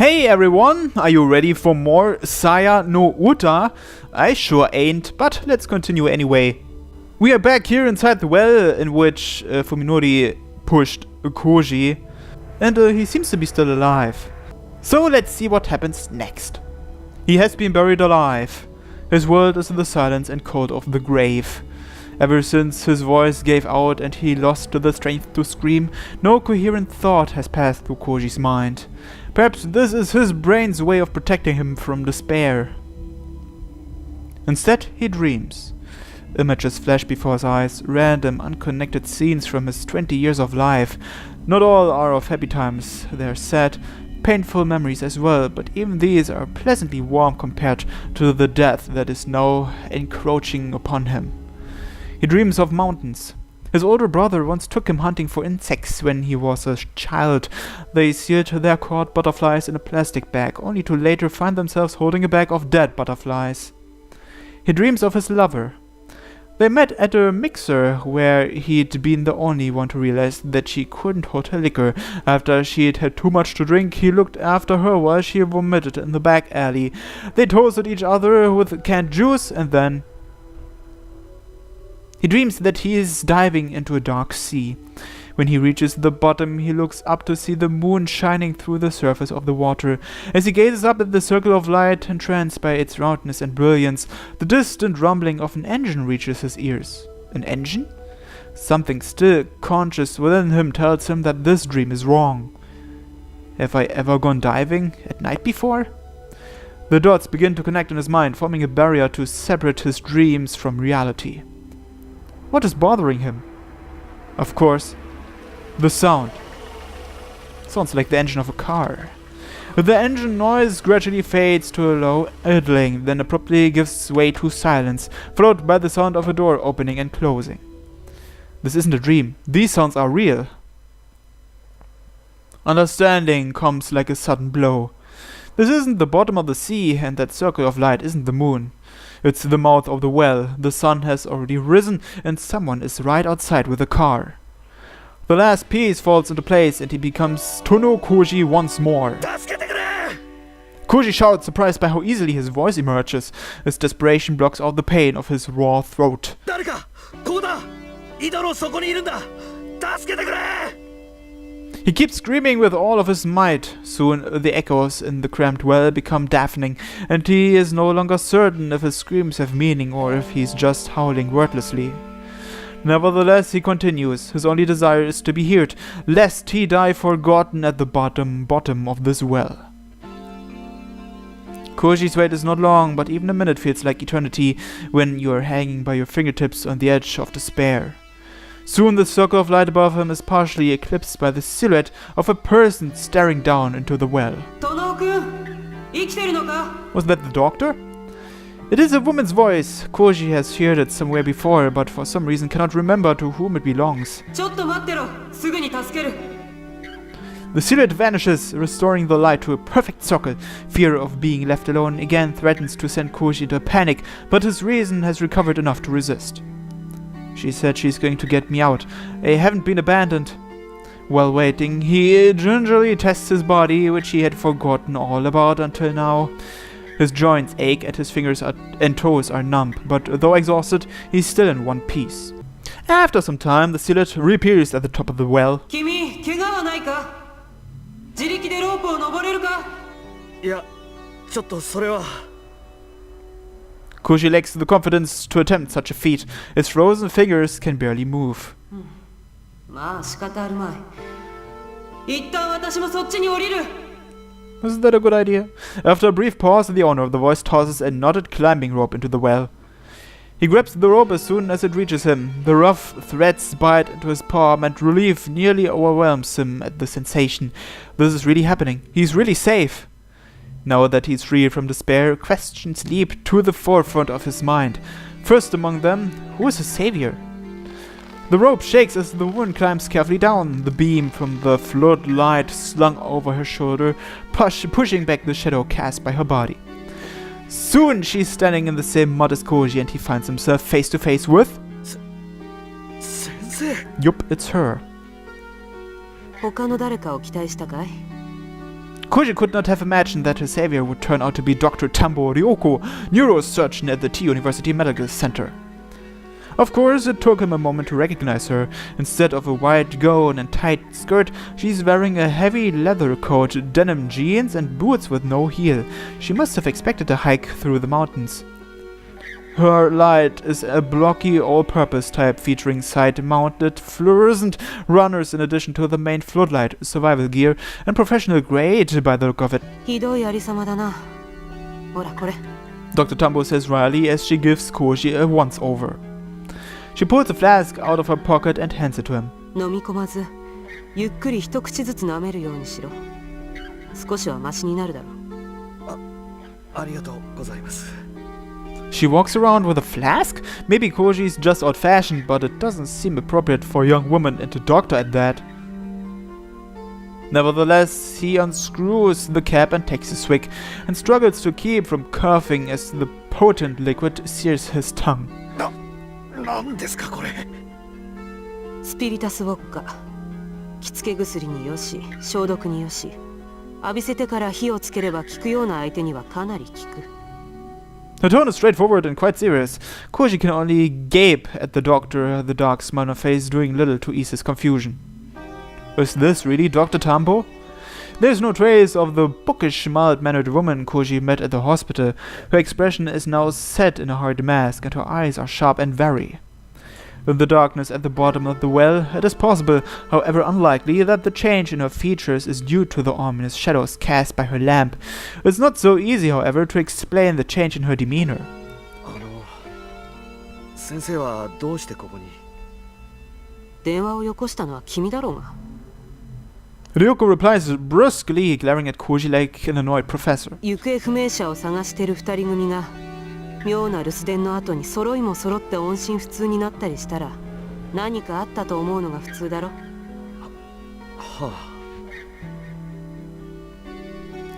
Hey everyone, are you ready for more Saya no Uta? I sure ain't, but let's continue anyway. We are back here inside the well in which Fuminori pushed Koji, and he seems to be still alive. So let's see what happens next. He has been buried alive. His world is in the silence and cold of the grave. Ever since his voice gave out and he lost the strength to scream, no coherent thought has passed through Koji's mind. Perhaps this is his brain's way of protecting him from despair. Instead, he dreams. Images flash before his eyes, random, unconnected scenes from his 20 years of life. Not all are of happy times, they are sad, painful memories as well, but even these are pleasantly warm compared to the death that is now encroaching upon him. He dreams of mountains. His older brother once took him hunting for insects when he was a child. They sealed their caught butterflies in a plastic bag, only to later find themselves holding a bag of dead butterflies. He dreams of his lover. They met at a mixer where he'd been the only one to realize that she couldn't hold her liquor. After she'd had too much to drink, he looked after her while she vomited in the back alley. They toasted each other with canned juice, and then he dreams that he is diving into a dark sea. When he reaches the bottom, he looks up to see the moon shining through the surface of the water. As he gazes up at the circle of light, entranced by its roundness and brilliance, the distant rumbling of an engine reaches his ears. An engine? Something still conscious within him tells him that this dream is wrong. Have I ever gone diving at night before? The dots begin to connect in his mind, forming a barrier to separate his dreams from reality. What is bothering him? Of course, the sound. Sounds like the engine of a car. The engine noise gradually fades to a low idling, then abruptly gives way to silence, followed by the sound of a door opening and closing. This isn't a dream. These sounds are real. Understanding comes like a sudden blow. This isn't the bottom of the sea, and that circle of light isn't the moon. It's the mouth of the well. The sun has already risen, and someone is right outside with a car. The last piece falls into place, and he becomes Tono Koji once more. Koji shouts, surprised by how easily his voice emerges. His desperation blocks out the pain of his raw throat. He keeps screaming with all of his might. Soon the echoes in the cramped well become deafening, and he is no longer certain if his screams have meaning or if he's just howling wordlessly. Nevertheless, he continues. His only desire is to be heard, lest he die forgotten at the bottom of this well. Koji's wait is not long, but even a minute feels like eternity when you are hanging by your fingertips on the edge of despair. Soon the circle of light above him is partially eclipsed by the silhouette of a person staring down into the well. Was that the doctor? It is a woman's voice. Koji has heard it somewhere before, but for some reason cannot remember to whom it belongs. The silhouette vanishes, restoring the light to a perfect circle. Fear of being left alone again threatens to send Koji into a panic, but his reason has recovered enough to resist. She said she's going to get me out. I haven't been abandoned. While waiting, he gingerly tests his body, which he had forgotten all about until now. His joints ache and his fingers and toes are numb, but though exhausted, he's still in one piece. After some time, the silhouette reappears at the top of the well. Koji lacks the confidence to attempt such a feat. His frozen fingers can barely move. Isn't that a good idea? After a brief pause, the owner of the voice tosses a knotted climbing rope into the well. He grabs the rope as soon as it reaches him. The rough threads bite into his palm, and relief nearly overwhelms him at the sensation. This is really happening. He's really safe. Now that he's free from despair, questions leap to the forefront of his mind. First among them, who is his savior? The rope shakes as the woman climbs carefully down, the beam from the floodlight slung over her shoulder, pushing back the shadow cast by her body. Soon she's standing in the same mud as Koji, and he finds himself face to face with... Sensei! Yup, it's her. Koji could not have imagined that her savior would turn out to be Dr. Tambo Ryoko, neurosurgeon at the T University Medical Center. Of course, it took him a moment to recognize her. Instead of a white gown and tight skirt, she's wearing a heavy leather coat, denim jeans, and boots with no heel. She must have expected a hike through the mountains. Her light is a blocky all-purpose type featuring side-mounted fluorescent runners in addition to the main floodlight, survival gear, and professional grade by the look of it. Dr. Tambo says wryly as she gives Koji a once-over. She pulls a flask out of her pocket and hands it to him. She walks around with a flask? Maybe Koji's just old-fashioned, but it doesn't seem appropriate for a young woman and a doctor at that. Nevertheless, he unscrews the cap and takes a swig, and struggles to keep from coughing as the potent liquid sears his tongue. 何ですかこれ。スピリタスウォッカ。着付け薬によし、消毒によし、浴びせてから火をつければ効くような相手にはかなり効く。Her tone is straightforward and quite serious. Koji can only gape at the doctor, the dark smile on her face doing little to ease his confusion. Is this really Dr. Tambo? There's no trace of the bookish, mild-mannered woman Koji met at the hospital. Her expression is now set in a hard mask, and her eyes are sharp and wary. In the darkness at the bottom of the well, it is possible, however unlikely, that the change in her features is due to the ominous shadows cast by her lamp. It's not so easy, however, to explain the change in her demeanor. 先生はどうしてここに？電話をよこしたのは君だろうが。Ryoko replies brusquely, glaring at Koji like an annoyed professor. 行方不明者を探してる二人組が妙な留守電の後に揃いも揃って音信不通になったりしたら何かあったと思うのが普通だろ。はあ。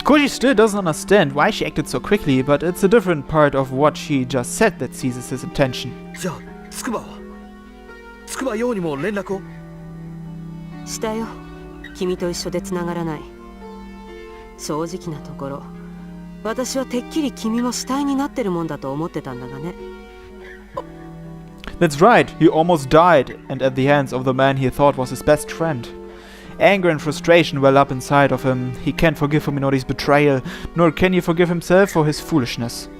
Koji still doesn't understand why she acted so quickly, but it's a different part of what she just said that seizes his attention. じゃあ、筑波陽にも連絡を？したよ。君と一緒で繋がらない。正直なところ、私はてっきり君も死体になってるもんだと思ってたんだがね。That's right, he almost died, and at the hands of the man he thought was his best friend. Anger and frustration well up inside of him. He can't forgive Fuminori's betrayal, nor can he forgive himself for his foolishness.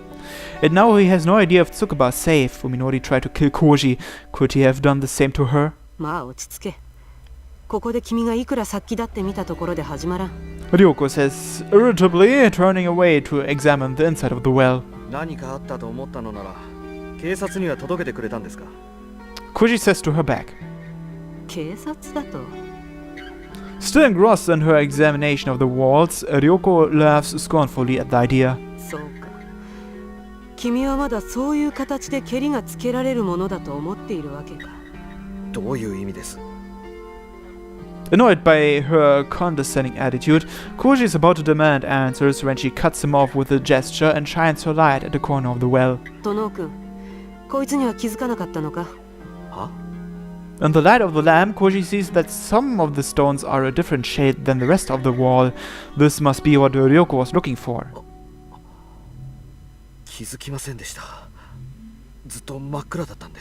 And now he has no idea if Tsukuba is safe. Fuminori tried to kill Koji. Could he have done the same to her? まあ落ち着け。ここで君がいくら殺気だって見たところで始まらん。Ryoko says irritably, turning away to examine the inside of the well. 何かあったと思ったのなら、警察には届けてくれたんですか？ Koji says to her back. 警察だと。Still engrossed in her examination of the walls, Ryoko laughs scornfully at the idea. そうか。君はまだそういう形でケリがつけられるものだと思っているわけか。どういう意味です？ Annoyed by her condescending attitude, Koji is about to demand answers when she cuts him off with a gesture and shines her light at the corner of the well. 殿君、こいつには気づかなかったのか？は？ In the light of the lamp, Koji sees that some of the stones are a different shade than the rest of the wall. This must be what Ryoko was looking for. 気づきませんでした。ずっと真っ暗だったんで。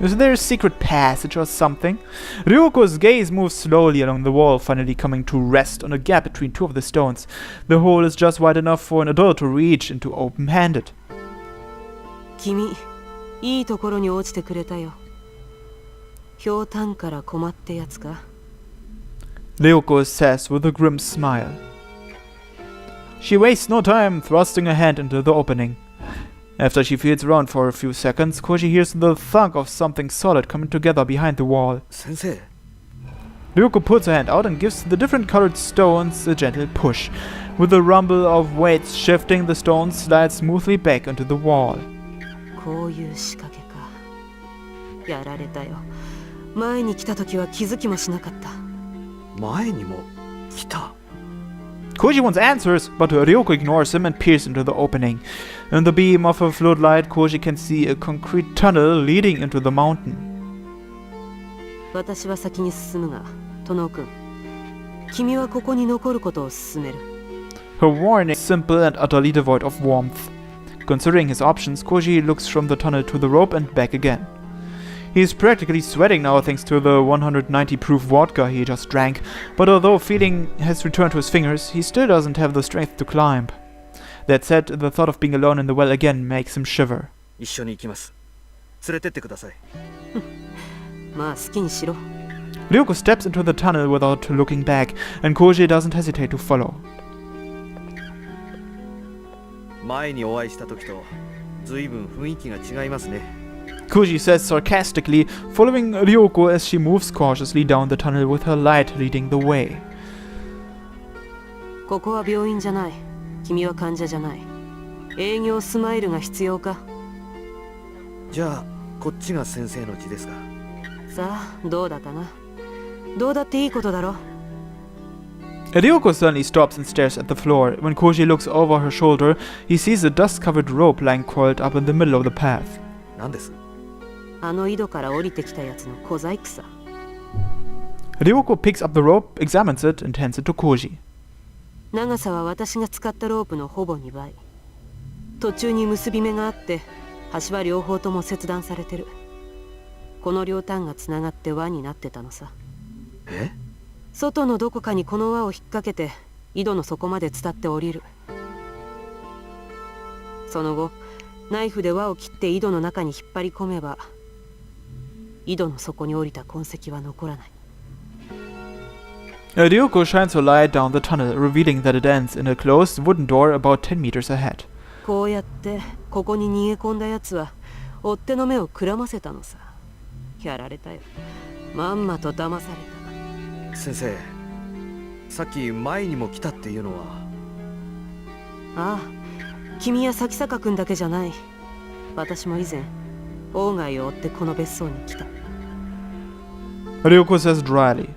Is there a secret passage or something? Ryoko's gaze moves slowly along the wall, finally coming to rest on a gap between two of the stones. The hole is just wide enough for an adult to reach into open-handed. 君、いいところに落ちてくれたよ。ひょうたんから困ってやつか？ Ryoko says with a grim smile. She wastes no time thrusting her hand into the opening. After she feels around for a few seconds, Koji hears the thunk of something solid coming together behind the wall. 先生。 Ryoko pulls her hand out and gives the different colored stones a gentle push. With a rumble of weights shifting, the stones slide smoothly back into the wall. こういう仕掛けか。やられたよ。前に来た時は気づきもしなかった。前にも来た。 Koji wants answers, but Ryoko ignores him and peers into the opening. In the beam of her floodlight, Koji can see a concrete tunnel leading into the mountain. 私は先に進むが、殿君、君はここに残ることを勧める。 Her warning is simple and utterly devoid of warmth. Considering his options, Koji looks from the tunnel to the rope and back again. He is practically sweating now thanks to the 190 proof vodka he just drank, but although feeling has returned to his fingers, he still doesn't have the strength to climb. That said, the thought of being alone in the well again makes him shiver. 一緒に行きます。連れてってください。まあ好きにしろ。 Ryoko steps into the tunnel without looking back, and Koji doesn't hesitate to follow. 前にお会いした時と随分雰囲気が違いますね。 Koji says sarcastically, following Ryoko as she moves cautiously down the tunnel with her light leading the way. ここは病院じゃない。君は患者じゃない。営業スマイルが必要か。じゃあこっちが先生の字ですが。さあどうだかな。どうだっていいことだろ。 Ryoko suddenly stops and stares at the floor. When Koji looks over her shoulder, he sees a dust-covered rope lying coiled up in the middle of the path. 何です？あの井戸から降りてきたやつの小細工さ。 Ryoko picks up the rope, examines it, and hands it to Koji. 長さは私が使ったロープのほぼ2倍。途中に結び目があって端は両方とも切断されてる。この両端がつながって輪になってたのさ。え？外のどこかにこの輪を引っ掛けて井戸の底まで伝って降りる。その後ナイフで輪を切って井戸の中に引っ張り込めば井戸の底に降りた痕跡は残らない。 Ryoko shines her light down the tunnel, revealing that it ends in a closed wooden door about 10 meters ahead. こうやってここに逃げ込んだやつは追っ手の目をくらませたのさ。やられたよ。まんまと騙された。先生、さっき前にも来たっていうのは。ああ、君や咲坂君だけじゃない。私も以前鴎外を追ってこの別荘に来た。 Ryoko says dryly.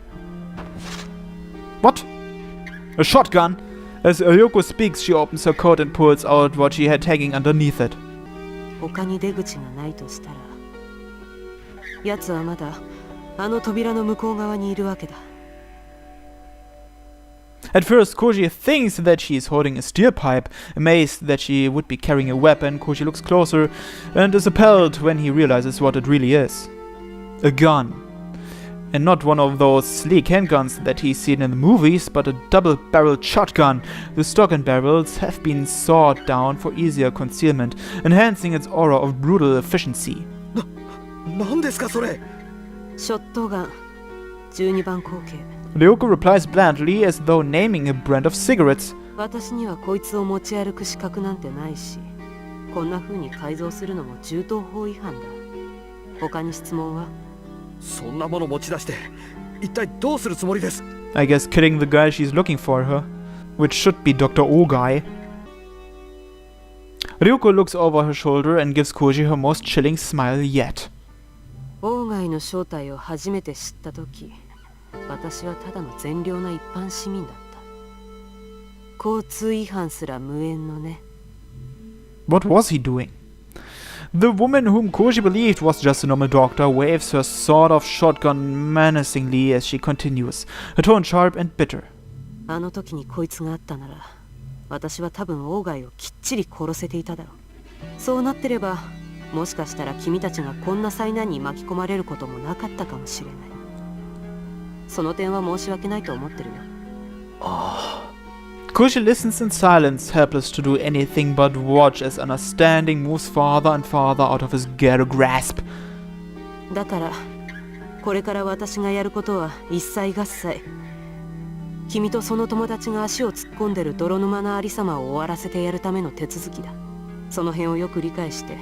What? A shotgun? As Ryoko speaks, she opens her coat and pulls out what she had hanging underneath it. 他に出口がないとしたら、奴はまだあの扉の向こう側にいるわけだ。 At first, Koji thinks that she is holding a steel pipe. Amazed that she would be carrying a weapon, Koji looks closer and is appalled when he realizes what it really is. A gun. And not one of those sleek handguns that he's seen in the movies, but a double-barreled shotgun. The stock and barrels have been sawed down for easier concealment, enhancing its aura of brutal efficiency. 何ですかそれ？ショットガン12番口径。 Ryoko replies blandly as though naming a brand of cigarettes. 私にはこいつを持ち歩く資格なんてないし、こんな風に改造するのも銃刀法違反だ。他に質問は？そんなもの持ち出して一体どうするつもりです？ I guess killing the guy she's looking for her, which should be Dr. Ogai. Ryoko looks over her shoulder and gives Koji her most chilling smile yet. 鴎外の正体を初めて知ったとき、私はただの善良な一般市民だった。交通違反すら無縁のね。 What was he doing? The woman whom Koji believed was just a normal doctor waves her sawed-off shotgun menacingly as she continues, her tone sharp and bitter. あの時にこいつがあったなら、私は多分鴎外をきっちり殺せていただろう。そうなってれば、もしかしたら君たちがこんな災難に巻き込まれることもなかったかもしれない。その点は申し訳ないと思ってるよ。Koji listens in silence, helpless to do anything but watch as understanding moves farther and farther out of his ghetto grasp. だから、これから私がやることは一切合切。君とその友達が足を突っ込んでる泥沼なありさまを終わらせてやるための手続きだ。その辺をよく理解して、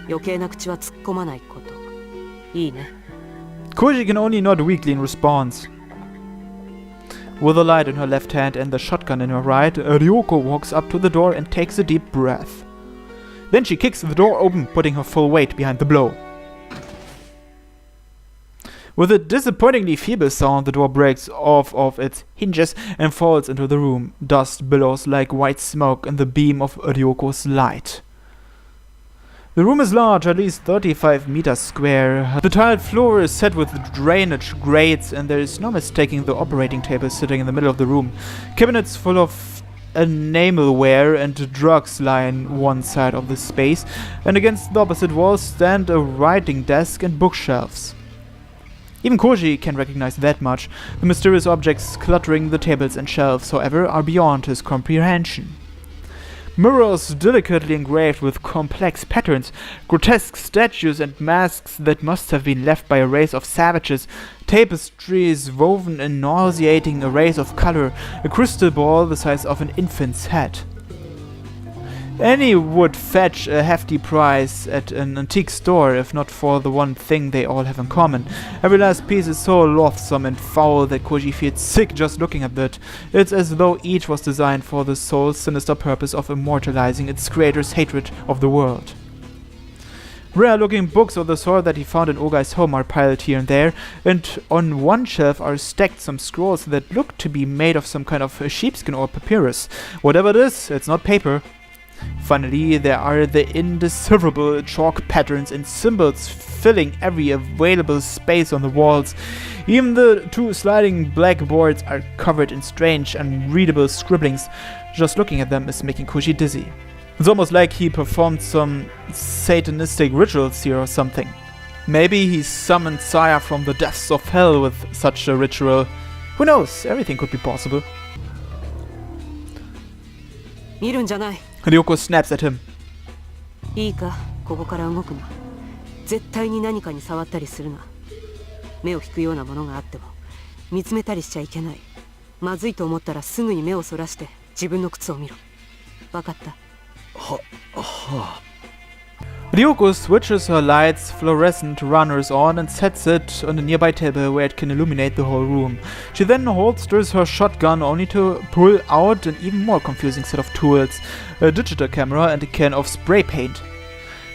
余計な口は突っ込まないこと。いいね。 Koji can only nod weakly in response. With the light in her left hand and the shotgun in her right, Ryoko walks up to the door and takes a deep breath. Then she kicks the door open, putting her full weight behind the blow. With a disappointingly feeble sound, the door breaks off of its hinges and falls into the room. Dust billows like white smoke in the beam of Ryoko's light. The room is large, at least 35 meters square. The tiled floor is set with drainage grates, and there is no mistaking the operating table sitting in the middle of the room. Cabinets full of enamelware and drugs line one side of the space, and against the opposite wall stand a writing desk and bookshelves. Even Koji can recognize that much. The mysterious objects cluttering the tables and shelves, however, are beyond his comprehension. Mirrors delicately engraved with complex patterns, grotesque statues and masks that must have been left by a race of savages, tapestries woven in nauseating arrays of color, a crystal ball the size of an infant's head. Any would fetch a hefty price at an antique store, if not for the one thing they all have in common. Every last piece is so loathsome and foul that Koji feels sick just looking at it. It's as though each was designed for the sole sinister purpose of immortalizing its creator's hatred of the world. Rare-looking books of the sort that he found in Ogai's home are piled here and there, and on one shelf are stacked some scrolls that look to be made of some kind of sheepskin or papyrus. Whatever it is, it's not paper. Finally, there are the indecipherable chalk patterns and symbols filling every available space on the walls. Even the two sliding blackboards are covered in strange, unreadable scribblings. Just looking at them is making Koji dizzy. It's almost like he performed some satanistic rituals here or something. Maybe he summoned Saya from the depths of hell with such a ritual. Who knows? Everything could be possible. 見るんじゃない。 Ryoko snaps at him. いいか、ここから動くな。絶対に何かに触ったりするな。目を引くようなものがあっても見つめたりしちゃいけない。まずいと思ったらすぐに目をそらして自分の靴を見ろ。わかった？はあ。 Ryoko switches her lights fluorescent runners on and sets it on a nearby table where it can illuminate the whole room. She then holsters her shotgun only to pull out an even more confusing set of tools, a digital camera and a can of spray paint.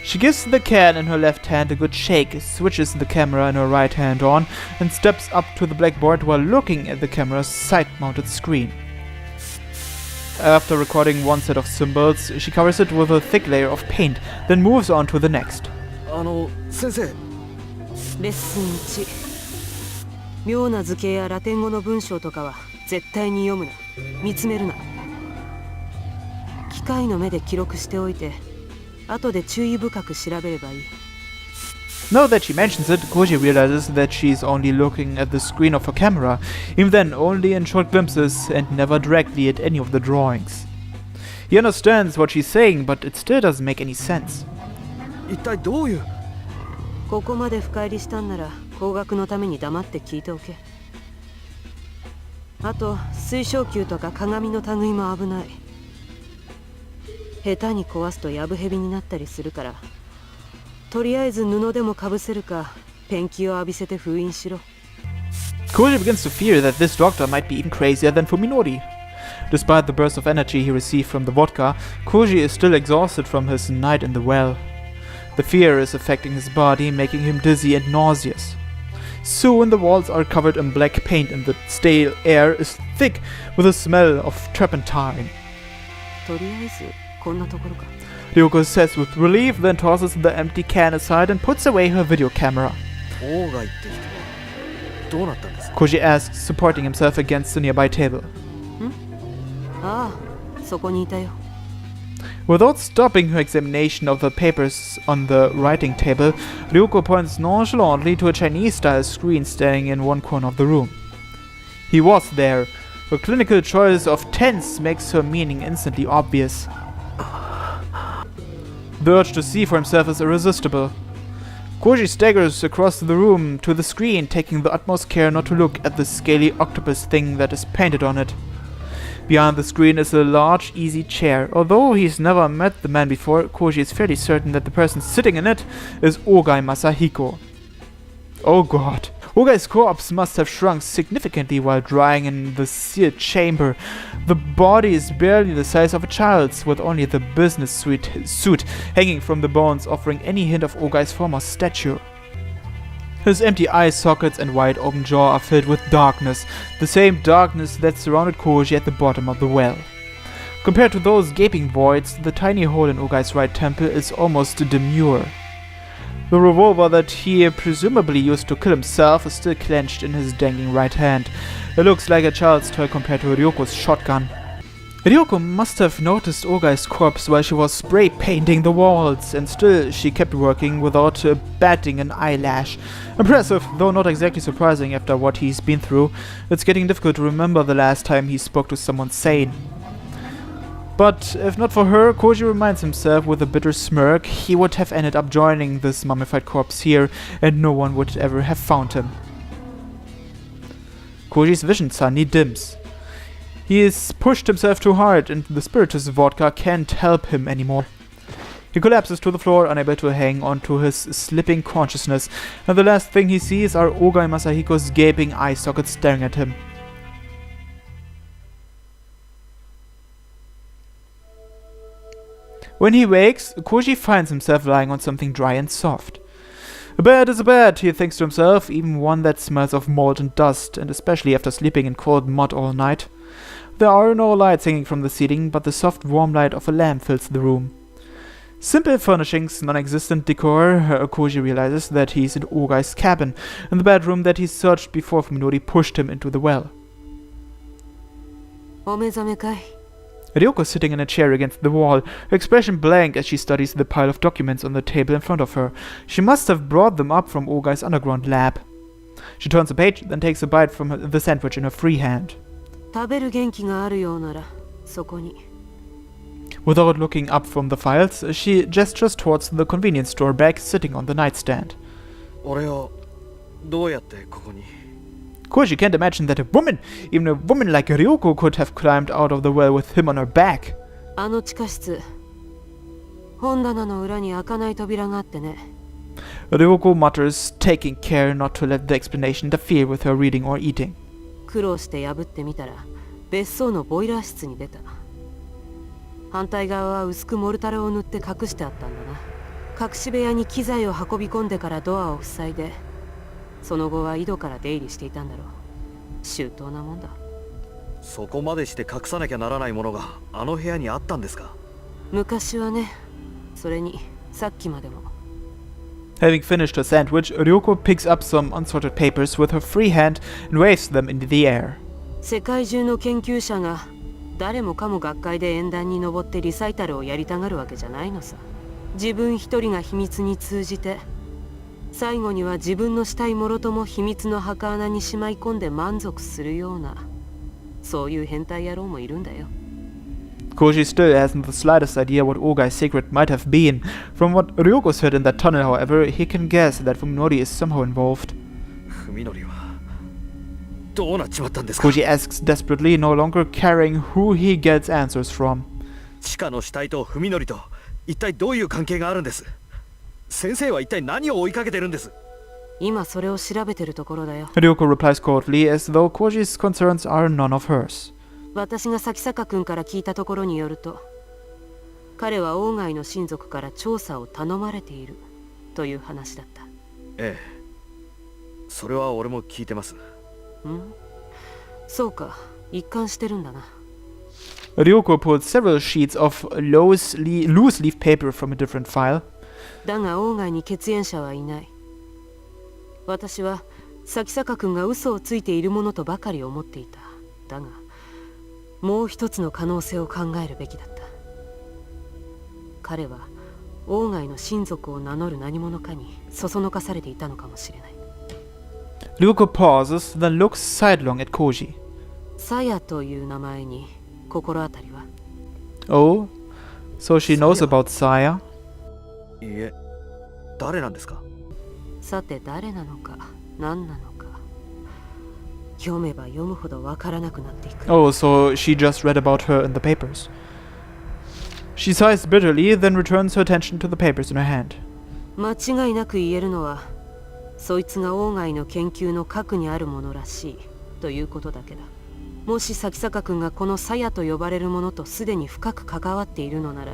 She gives the can in her left hand a good shake, switches the camera in her right hand on, and steps up to the blackboard while looking at the camera's side-mounted screen. After recording one set of symbols, she covers it with a thick layer of paint, then moves on to the next. 先生。レッスン1。妙な図形やラテン語の文章とかは絶対に読むな。見つめるな。機械の目で記録しておいて、後で注意深く調べればいい。 Now that she mentions it, Koji realizes that she's only looking at the screen of her camera, even then only in short glimpses and never directly at any of the drawings. He understands what she's saying, but it still doesn't make any sense. 一体どういう。ここまで深入りしたんなら工学のために黙って聞いておけ。あと水晶球とか鏡の類も危ない。下手に壊すとヤブヘビになったりするから。 とりあえず布でもかぶせるか、ペンキを浴びせて封印しろ。 Koji begins to fear that this doctor might be even crazier than Fuminori. Despite the burst of energy he received from the vodka, Koji is still exhausted from his night in the well. The fear is affecting his body, making him dizzy and nauseous. Soon the walls are covered in black paint and the stale air is thick with the smell of turpentine. とりあえずこんなところか。 Ryoko says with relief, then tosses the empty can aside and puts away her video camera. オーガイって人はどうなったんですか？ Koji asks, supporting himself against the nearby table. ああ、そこにいたよ。 Without stopping her examination of the papers on the writing table, Ryoko points nonchalantly to a Chinese-style screen standing in one corner of the room. He was there. Her clinical choice of tense makes her meaning instantly obvious. The urge to see for himself is irresistible. Koji staggers across the room to the screen, taking the utmost care not to look at the scaly octopus thing that is painted on it. Behind the screen is a large, easy chair. Although he's never met the man before, Koji is fairly certain that the person sitting in it is Ogai Masahiko. Oh god. Ogai's corpse must have shrunk significantly while drying in the sealed chamber. The body is barely the size of a child's, with only the business suit hanging from the bones, offering any hint of Ogai's former stature. His empty eye sockets and wide open jaw are filled with darkness, the same darkness that surrounded Koji at the bottom of the well. Compared to those gaping voids, the tiny hole in Ogai's right temple is almost demure. The revolver that he presumably used to kill himself is still clenched in his dangling right hand. It looks like a child's toy compared to Ryoko's shotgun. Ryoko must have noticed Ogai's corpse while she was spray painting the walls, and still she kept working without batting an eyelash. Impressive, though not exactly surprising after what he's been through. It's getting difficult to remember the last time he spoke to someone sane. But if not for her, Koji reminds himself with a bitter smirk, he would have ended up joining this mummified corpse here, and no one would ever have found him. Koji's vision suddenly dims. He has pushed himself too hard, and the spiritus vodka can't help him anymore. He collapses to the floor, unable to hang on to his slipping consciousness, and the last thing he sees are Ogai Masahiko's gaping eye sockets staring at him. When he wakes, Koji finds himself lying on something dry and soft. A bed is a bed, he thinks to himself, even one that smells of mold and dust, and especially after sleeping in cold mud all night. There are no lights hanging from the ceiling, but the soft warm light of a lamp fills the room. Simple furnishings, non-existent decor, Koji realizes that he's in Ogai's cabin, in the bedroom that he searched before Fuminori pushed him into the well. Ryoko is sitting in a chair against the wall, her expression blank as she studies the pile of documents on the table in front of her. She must have brought them up from Ogai's underground lab. She turns a page, then takes a bite from the sandwich in her free hand. Without looking up from the files, she gestures towards the convenience store bag sitting on the nightstand. Koji can't imagine that a woman, even a woman like Ryoko, could have climbed out of the well with him on her back. Ryoko mutters, taking care not to let the explanation interfere with her reading or eating. Having finished her sandwich, Ryoko picks up some unsorted papers with her free hand and waves them into the air. 世界中の研究者が誰もかも学会で演壇に上ってリサイタルをやりたがるわけじゃないのさ。自分一人が秘密に通じて、最後には自分のしたいもろとも秘密の墓穴にしまい込んで満足するような、そういう変態野郎もいるんだよ。Koji still hasn't the slightest idea what Ogai's secret might have been. From what Ryoko said in that tunnel, however, he can guess that Fuminori is somehow involved. Koji asks desperately, no longer caring who he gets answers from. 地下の死体と文則と一体どういう関係があるんです？先生は一体何を追いかけてるんです？今それを調べてるところだよ。Ryoko replies coldly, as though Koji's concerns are none of hers. 私が咲坂君から聞いたところによると、彼は王外の親族から調査を頼まれているという話だった。ええ、それは俺も聞いてます。そうか、一貫してるんだな。Ryoko pulls several sheets of loose leaf paper from a different file. だが王外に血縁者はいない。私は咲坂君が嘘をついているものとばかり思っていた。だがもう一つの可能性を考えるべきだった。彼は王外の親族を名乗る何者かにそそのかされていたのかもしれない。Ryoko pauses, then looks sidelong at Koji. サヤという名前に心当たりは？ Oh, so she knows about Saya? いいえ、誰なんですか？さて誰なのか何なのか読めば読むほどわからなくなっていく。 Oh, so she just read about her in the papers. She sighs bitterly, then returns her attention to the papers in her hand. 間違いなく言えるのは、そいつが王外の研究の核にあるものらしいということだけだ。もし咲坂君がこのサヤと呼ばれるものとすでに深く関わっているのなら、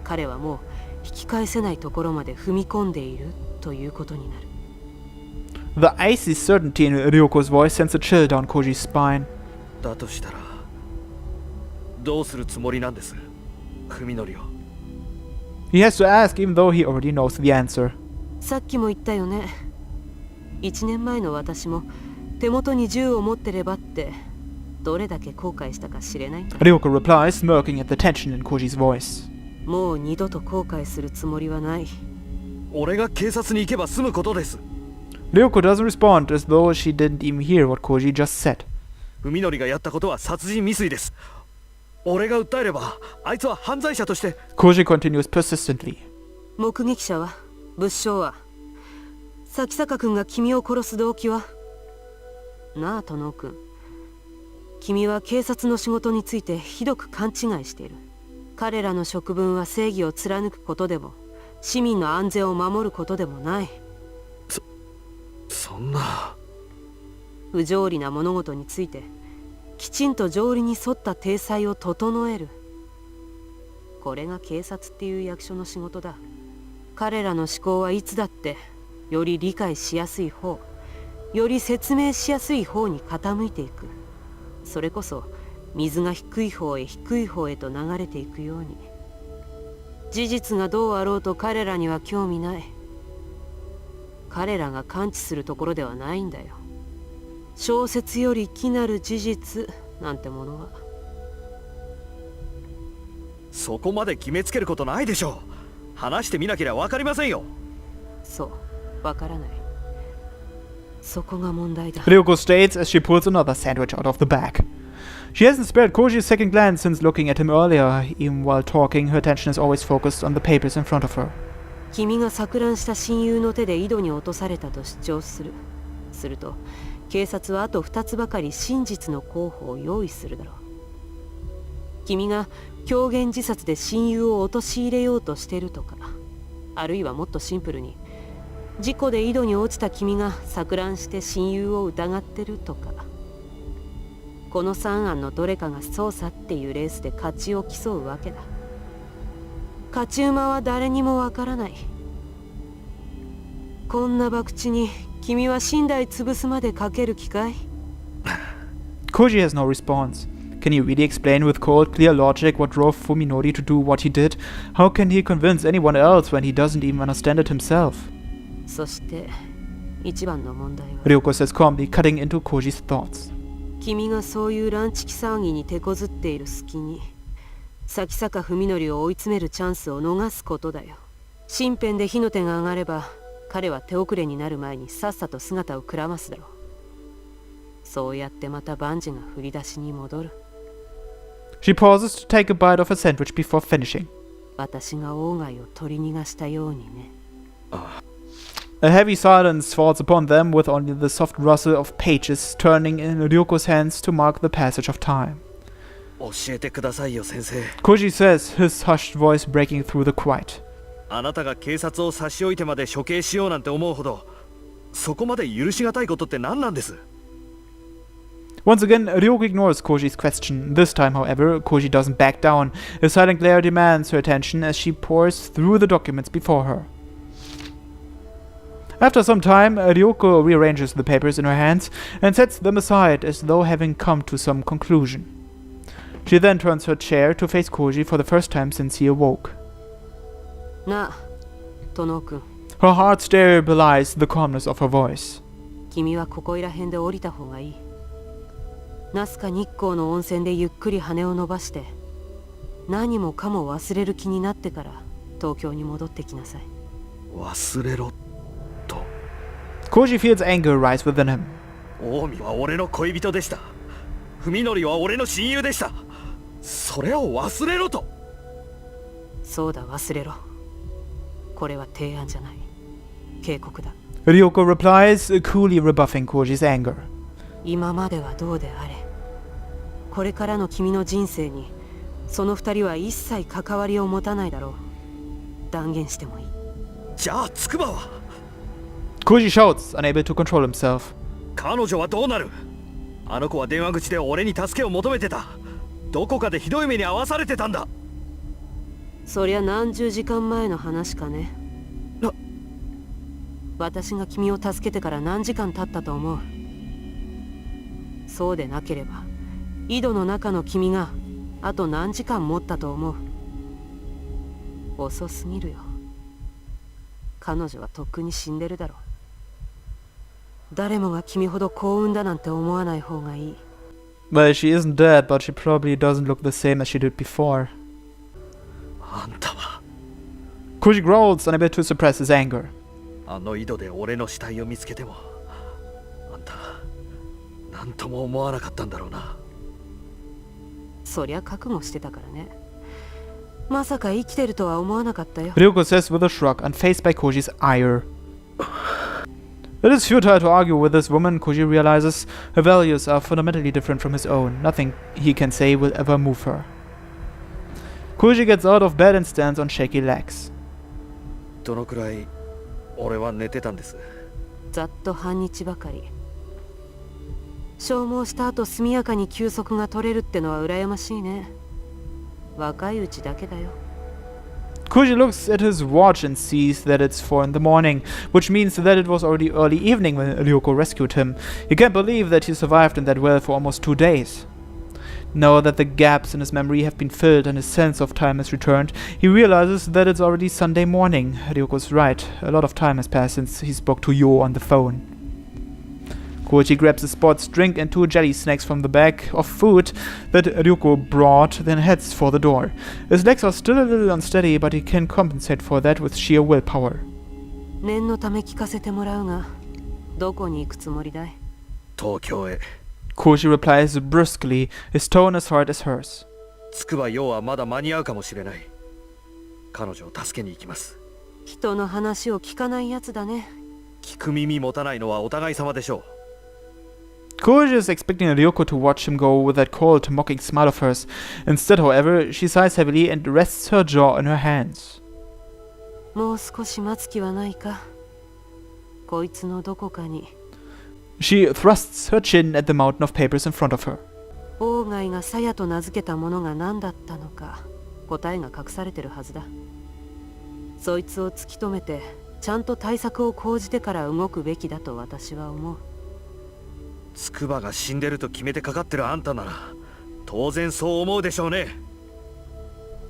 彼はもう引き返せないところまで踏み込んでいるということになる。The icy certainty in Ryoko's voice sends a chill down Koji's spine. だとしたらどうするつもりなんです、文則を。 He has to ask even though he already knows the answer. さっきも言ったよね。1年前の私も手元に銃を持ってればってどれだけ後悔したか知れないんだ。 Ryoko replies, smirking at the tension in Koji's voice. もう二度と後悔するつもりはない。俺が警察に行けば済むことです。 Ryoko doesn't respond as though she didn't even hear what Koji just said. 文則がやったことは殺人未遂です。俺が訴えればあいつは犯罪者として。 Koji continues persistently. 目撃者は、物証は、咲坂君が君を殺す動機は。なあ殿君、君は警察の仕事についてひどく勘違いしている。彼らの職分は正義を貫くことでも市民の安全を守ることでもない。そんな不条理な物事についてきちんと条理に沿った体裁を整える。これが警察っていう役所の仕事だ。彼らの思考はいつだってより理解しやすい方、より説明しやすい方に傾いていく。それこそ水が低い方へ低い方へと流れていくように。事実がどうあろうと彼らには興味ない。彼らが感知するところではないんだよ。小説より奇なる事実なんてものは。そこまで決めつけることないでしょう。話してみなければ分かりませんよ。そう、わからない。そこが問題だ。 Ryoko states as she pulls another sandwich out of the bag. She hasn't spared Koji's second glance since looking at him earlier. Even while talking, her attention is always focused on the papers in front of her. 君が錯乱した親友の手で井戸に落とされたと主張する。すると警察はあと2つばかり真実の候補を用意するだろう。君が狂言自殺で親友を陥れようとしているとか、あるいはもっとシンプルに事故で井戸に落ちた君が錯乱して親友を疑ってるとか。この3案のどれかが捜査っていうレースで勝ちを競うわけだ。勝ち馬は誰にもわからない。こんな博打に君は寝台潰すまでかける気かい？ Koji has no response. Can he really explain with cold, clear logic what drove Fuminori to do what he did? How can he convince anyone else when he doesn't even understand it himself? そして一番の問題は、 Ryoko says calmly, cutting into Koji's thoughts. 君がそういう乱痴気騒ぎに手こずっている隙に咲坂文則を追い詰めるチャンスを逃すことだよ。身辺で火の手が上がれば彼は手遅れになる前にさっさと姿をくらますだろう。そうやってまた万事が振り出しに戻る。 She pauses to take a bite of her sandwich before finishing. 私が鴎外を取り逃がしたようにね。A heavy silence falls upon them, with only the soft rustle of pages turning in Ryoko's hands to mark the passage of time. 教えてくださいよ先生。 Koji says, his hushed voice breaking through the quiet. あなたが警察を差し置いてまで処刑しようなんて思うほど、そこまで許しがたいことって何なんです？ Once again, Ryoko ignores Koji's question. This time, however, Koji doesn't back down. A silent glare demands her attention as she pores through the documents before her. After some time, Ryoko rearranges the papers in her hands and sets them aside as though having come to some conclusion. She then turns her chair to face Koji for the first time since he awoke. なあ、殿君。 Her hard stare belies the calmness of her voice. 君はここいら辺で降りた方がいい。ナスカ日光の温泉でゆっくり羽を伸ばして何もかも忘れる気になってから東京に戻ってきなさい。忘れろと。 Koji feels anger rise within him. 近江は俺の恋人でした。文則は俺の親友でした。それを忘れろと。そうだ、忘れろ。これは提案じゃない。警告だ。 Ryoko replies, coolly rebuffing Koji's anger. 今まではどうであれ、これからの君の人生にその二人は一切関わりを持たないだろう。断言してもいい。じゃあ筑波は？ Koji shouts, unable to control himself. 彼女はどうなる？あの子は電話口で俺に助けを求めてた。どこかでひどい目に遭わされてたんだ。そりゃ何十時間前の話かね。私が君を助けてから何時間経ったと思う？そうでなければ井戸の中の君があと何時間持ったと思う？遅すぎるよ。彼女はとっくに死んでるだろう。誰もが君ほど幸運だなんて思わない方がいい。 Well, she isn't dead, but she probably doesn't look the same as she did before. あんたは Koji growls, unable to suppress his anger. あの井戸で俺の死体を見つけてもあんた何とも思わなかったんだろうな。そりゃ覚悟してたからね。まさか生きてるとは思わなかったよ。 Ryoko says with a shrug, unfazed by Koji's ire. It is futile to argue with this woman. Koji realizes her values are fundamentally different from his own. Nothing he can say will ever move her. Koji gets out of bed and stands on shaky legs. どのくらい俺は寝てたんです？ざっと半日ばかり。消耗した後速やかに休息が取れるってのは羨ましいね。若いうちだけだよ。 Koji looks at his watch and sees that it's 4 in the morning, which means that it was already early evening when Ryoko rescued him. He can't believe that he survived in that well for almost 2 days. Now that the gaps in his memory have been filled and his sense of time has returned, he realizes that it's already Sunday morning. Ryoko's right. A lot of time has passed since he spoke to Yo on the phone. Koji grabs a sports drink and 2 jelly snacks from the bag of food that Ryoko brought, then heads for the door. His legs are still a little unsteady, but he can compensate for that with sheer willpower. 念のため聞かせてもらうが、どこに行くつもりだい？東京へ。 Koji replies brusquely, his tone as hard as hers. つくばようはまだ間に合うかもしれない。彼女を助けに行きます。人の話を聞かないやつだね。聞く耳持たないのはお互い様でしょう。 Koji is expecting Ryoko to watch him go with that cold, mocking smile of hers. Instead, however, she sighs heavily and rests her jaw in her hands. もう少し待つ気はないか。こいつのどこかに。 She thrusts her chin at the mountain of papers in front of her. 王外が鞘と名付けたものが何だったのか、答えが隠されてるはずだ。そいつを突き止めて、ちゃんと対策を講じてから動くべきだと私は思う。 つくばが死んでると決めてかかってるあんたなら当然そう思うでしょうね。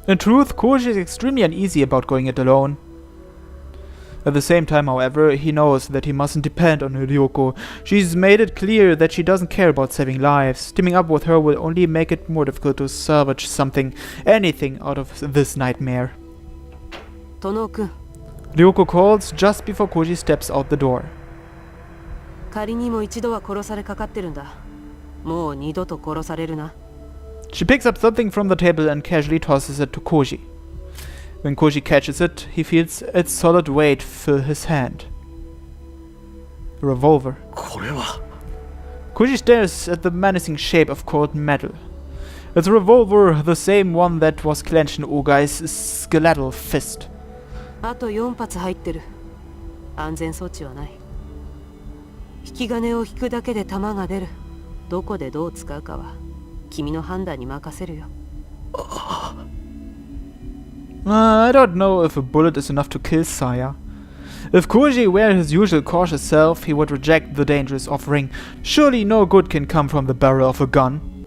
In truth, Koji is extremely uneasy about going it alone. At the same time, however, he knows that he mustn't depend on Ryoko. She's made it clear that she doesn't care about saving lives. Teaming up with her will only make it more difficult to salvage anything out of this nightmare. 殿君。 Ryoko calls just before Koji steps out the door. 仮にも一度は殺されかかってるんだ。もう二度と殺されるな。 She picks up something from the table and casually tosses it to Koji. When Koji catches it, he feels its solid weight fill his hand. A revolver. これは Koji stares at the menacing shape of cold metal. It's a revolver, the same one that was clenched in Ogai's skeletal fist. あと4発入ってる。安全装置はない。引き金を引くだけで弾が出る。どこでどう使うかは君の判断に任せるよ。I don't know if a bullet is enough to kill Saya. If Koji were his usual cautious self, he would reject the dangerous offering. Surely no good can come from the barrel of a gun.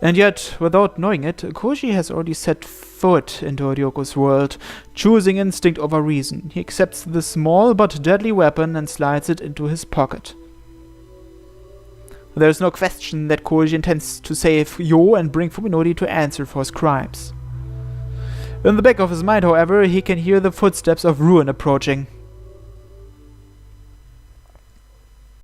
And yet, without knowing it, Koji has already set foot into Ryoko's world, choosing instinct over reason. He accepts the small but deadly weapon and slides it into his pocket. There is no question that Koji intends to save Yo and bring Fuminori to answer for his crimes. In the back of his mind, however, he can hear the footsteps of ruin approaching.